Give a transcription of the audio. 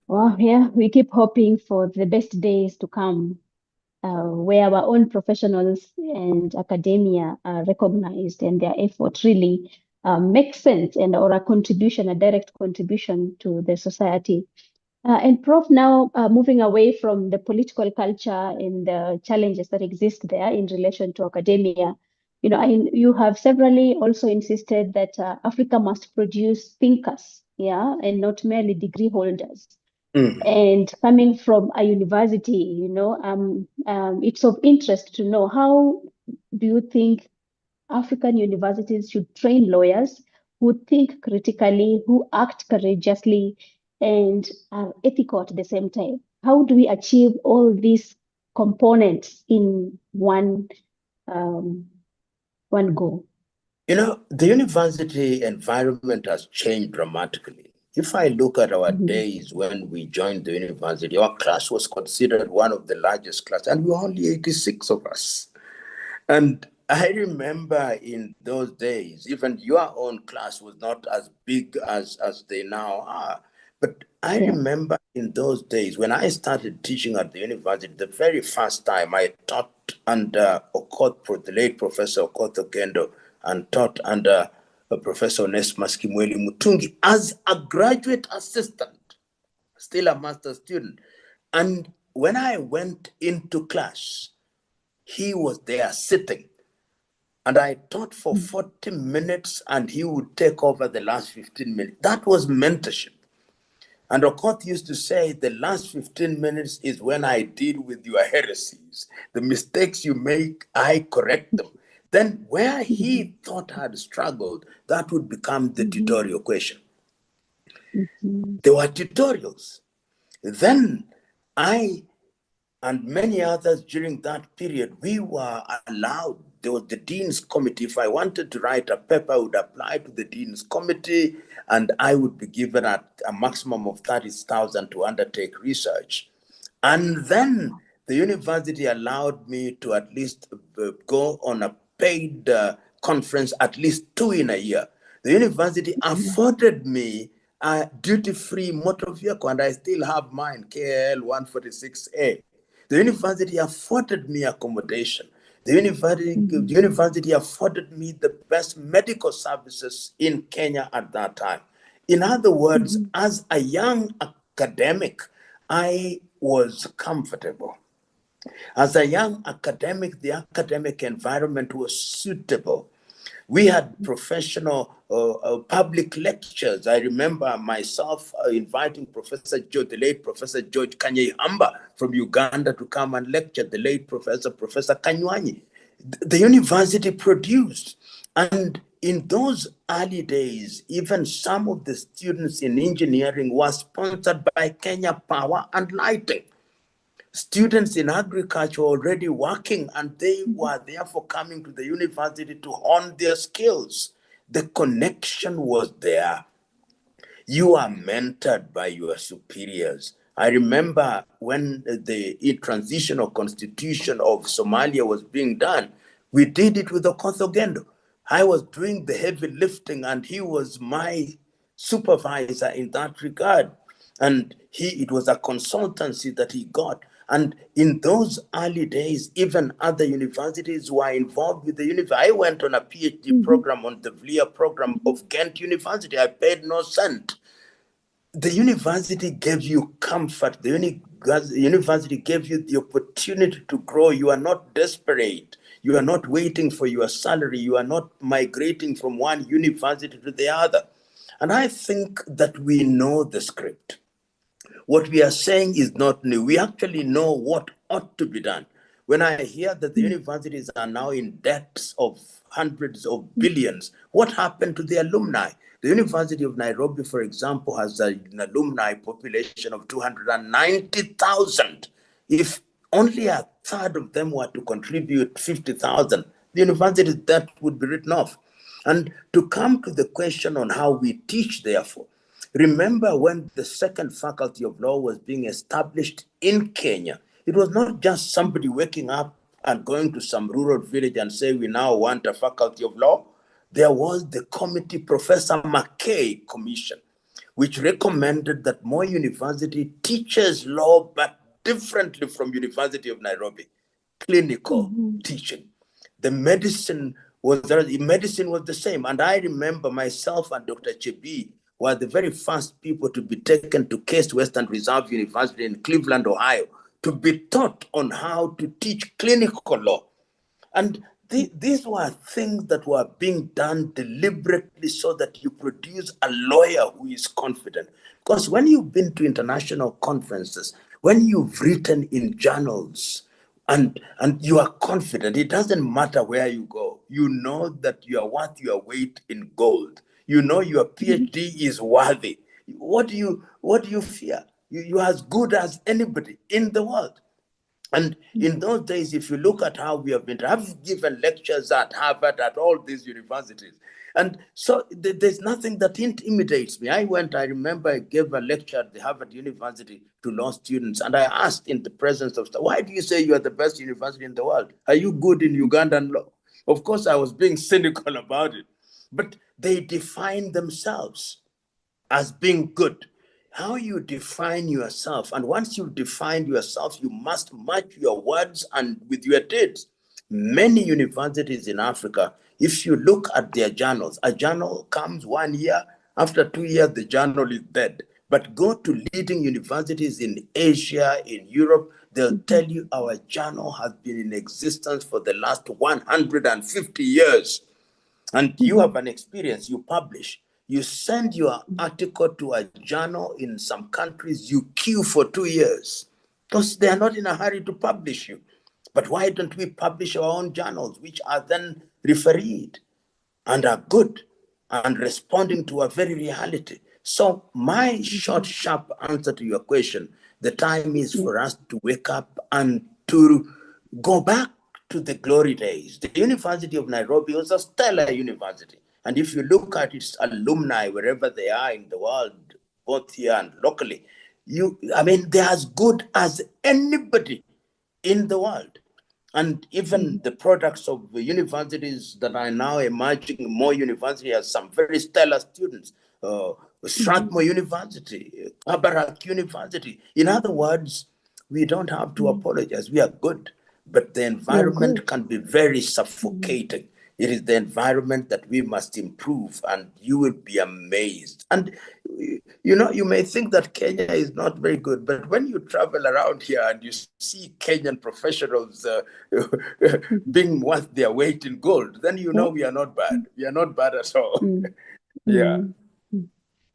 Well, yeah, we keep hoping for the best days to come, where our own professionals and academia are recognized and their effort really makes sense and or a contribution, a direct contribution to the society. And Prof, now moving away from the political culture and the challenges that exist there in relation to academia, you have severally also insisted that Africa must produce thinkers, yeah, and not merely degree holders. Mm. And coming from a university, it's of interest to know how do you think African universities should train lawyers who think critically, who act courageously, and are ethical at the same time? How do we achieve all these components in um, one go? The university environment has changed dramatically. If I look at our Mhm. days when we joined the university, our class was considered one of the largest classes, and we were only 86 of us. And I remember in those days, even your own class was not as big as they now are. But I Yeah. remember in those days when I started teaching at the university, the very first time I taught under the late Professor Okoth Ogendo, and taught under Professor Onesmus Kimweli Mutungi as a graduate assistant, still a master's student. And when I went into class, he was there sitting. And I taught for 40 minutes and he would take over the last 15 minutes. That was mentorship. And Okoth used to say, the last 15 minutes is when I deal with your heresies. The mistakes you make, I correct them. Then where Mhm. he thought had struggled, that would become the Mhm. tutorial question. Mhm. There were tutorials. Then I and many others during that period, we were allowed, there was the Dean's Committee. If I wanted to write a paper, I would apply to the Dean's Committee and I would be given a maximum of 30,000 to undertake research. And then the university allowed me to at least go on a paid conference, at least 2 in a year. The university Mhm. afforded me a duty-free motor vehicle, and I still have mine, KL 146A. The university afforded me accommodation. The Mhm. university afforded me the best medical services in Kenya at that time. In other words, Mhm. as a young academic, I was comfortable. As a young academic, the academic environment was suitable. We had professional public lectures. I remember myself inviting the late Professor George Kanyehamba from Uganda to come and lecture, the late Professor Kanywanyi. The university produced. And in those early days, even some of the students in engineering were sponsored by Kenya Power and Lighting. Students in agriculture were already working and they were therefore coming to the university to hone their skills. The connection was there. You are mentored by your superiors. I remember when the transitional constitution of Somalia was being done, we did it with Okoth Ogendo. I was doing the heavy lifting and he was my supervisor in that regard. And it was a consultancy that he got. And in those early days, even other universities were involved with the university. I went on a PhD Mhm. program on the VLIA program Mhm. of Kent University. I paid no cent. The university gave you comfort. University gave you the opportunity to grow. You are not desperate. You are not waiting for your salary. You are not migrating from one university to the other. And I think that we know the script. What we are saying is not new. We actually know what ought to be done. When I hear that the universities are now in debts of hundreds of billions, what happened to the alumni? The University of Nairobi, for example, has an alumni population of 290,000. If only a third of them were to contribute 50,000, the university's debt would be written off. And to come to the question on how we teach, therefore, remember when the second faculty of law was being established in Kenya, it was not just somebody waking up and going to some rural village and say, we now want a faculty of law. There was the committee, Professor McKay Commission, which recommended that Moi University teaches law, but differently from University of Nairobi, clinical teaching. The medicine was the same. And I remember myself and Dr. Chebi were the very first people to be taken to Case Western Reserve University in Cleveland, Ohio, to be taught on how to teach clinical law. And these were things that were being done deliberately so that you produce a lawyer who is confident. Because when you've been to international conferences, when you've written in journals, and you are confident, it doesn't matter where you go. You know that you are worth your weight in gold. You know your PhD is worthy. What do you fear? You're as good as anybody in the world. And in those days, if you look at how we have been, I've given lectures at Harvard, at all these universities. And so there's nothing that intimidates me. I remember I gave a lecture at the Harvard University to law students, and I asked in the presence of, why do you say you are the best university in the world? Are you good in Ugandan law? Of course, I was being cynical about it, but they define themselves as being good. How you define yourself, and once you've defined yourself, you must match your words and with your deeds. Many universities in Africa, if you look at their journals, a journal comes 1 year, after 2 years, the journal is dead. But go to leading universities in Asia, in Europe, they'll tell you our journal has been in existence for the last 150 years. And you have an experience, you publish. You send your article to a journal in some countries, you queue for 2 years because they are not in a hurry to publish you. But why don't we publish our own journals, which are then refereed and are good and responding to a very reality? So my short, sharp answer to your question, the time is for us to wake up and to go back to the glory days. The University of Nairobi was a stellar university. And if you look at its alumni, wherever they are in the world, both here and locally, they're as good as anybody in the world. And even the products of the universities that are now emerging, Moi University has some very stellar students. Strathmore University, Kabarak University. In other words, we don't have to apologize. We are good, but the environment can be very suffocating. It is the environment that we must improve, and you will be amazed. And you may think that Kenya is not very good, but when you travel around here and you see Kenyan professionals being worth their weight in gold, then you know we are not bad. We are not bad at all. Yeah.